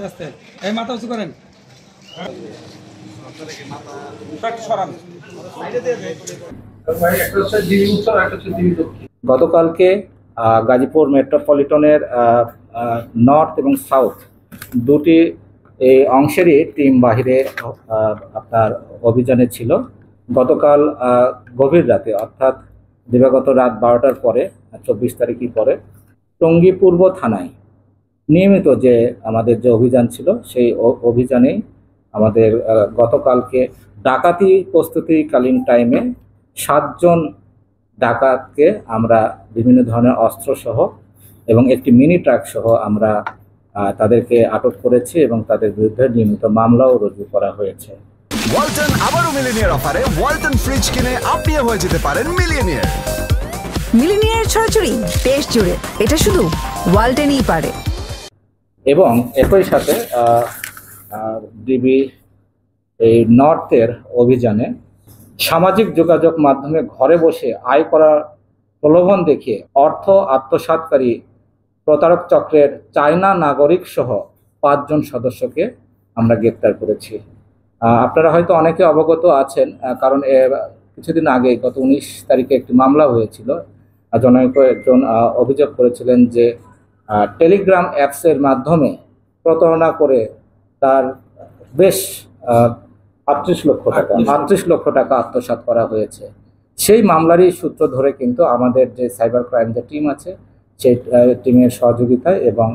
আস্তে এই মাথা উঁচু করেন। গতকালকে গাজীপুর মেট্রোপলিটনের নর্থ এবং সাউথ দুটি এই অংশেরই টিম বাহিরে আপনার অভিযানে ছিল। গতকাল গভীর রাতে অর্থাৎ দিবাগত রাত 12টার পরে 24 তারিখই পরে টঙ্গী পূর্ব থানায় নিয়মিত যে আমাদের যে অভিযান ছিল সেই অভিযানেই আমাদের গতকালকে ডাকাতি প্রস্তুতিকালীন টাইমে 7 জন ডাকাতকে আমরা বিভিন্ন ধরনের অস্ত্রসহ এবং একটি মিনি ট্রাক সহ আমরা তাদেরকে আটক করেছি এবং তাদের বিরুদ্ধে নিয়মিত মামলাও রুজু করা হয়েছে। ওয়ালটন আবারও মিলিনিয়ার অফারে ওয়ালটন ফ্রিজ কিনে আপনিও হয়ে যেতে পারেন মিলিয়নিয়ার। মিলিনিয়ার ছড়াছড়ি দেশ জুড়ে, এটা শুধু ওয়ালটনই পারে। এবং একই সাথে ডিবি এই নর্থের অভিযানে সামাজিক যোগাযোগ মাধ্যমে ঘরে বসে আয় করার প্রলোভন দেখিয়ে অর্থ আত্মসাৎকারী প্রতারক চক্রের চায়না নাগরিক সহ 5 জন সদস্যকে আমরা গ্রেপ্তার করেছি। আপনারা হয়তো অনেকে অবগত আছেন, কারণ কিছুদিন আগে গত 19 তারিখে একটি মামলা হয়েছিল। জনৈক একজন অভিযোগ করেছিলেন যে টেলিগ্রাম অ্যাপসের মাধ্যমে প্রতারণা করে তার বেশ 38 লক্ষ টাকা আত্মসাৎ করা হয়েছে। সেই মামলারই সূত্র ধরে কিন্তু আমাদের যে সাইবার ক্রাইম যে টিম আছে সেই টিমের সহযোগিতায় এবং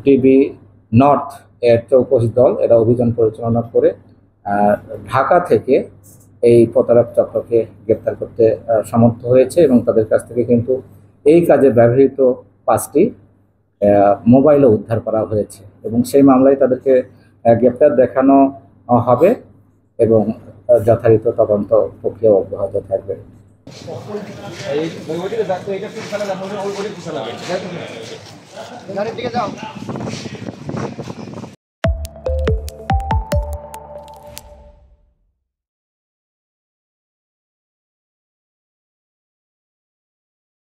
ডিবি নর্থ এর চৌকস দল এরা অভিযান পরিচালনা করে ঢাকা থেকে এই প্রতারক চক্রকে গ্রেপ্তার করতে সমর্থ হয়েছে এবং তাদের কাছ থেকে কিন্তু এই কাজে ব্যবহৃত 5টি মোবাইলও উদ্ধার করা হয়েছে এবং সেই মামলায় তাদেরকে গ্রেপ্তার দেখানো হবে এবং যথারীত তদন্ত প্রক্রিয়া অব্যাহত থাকবে। এই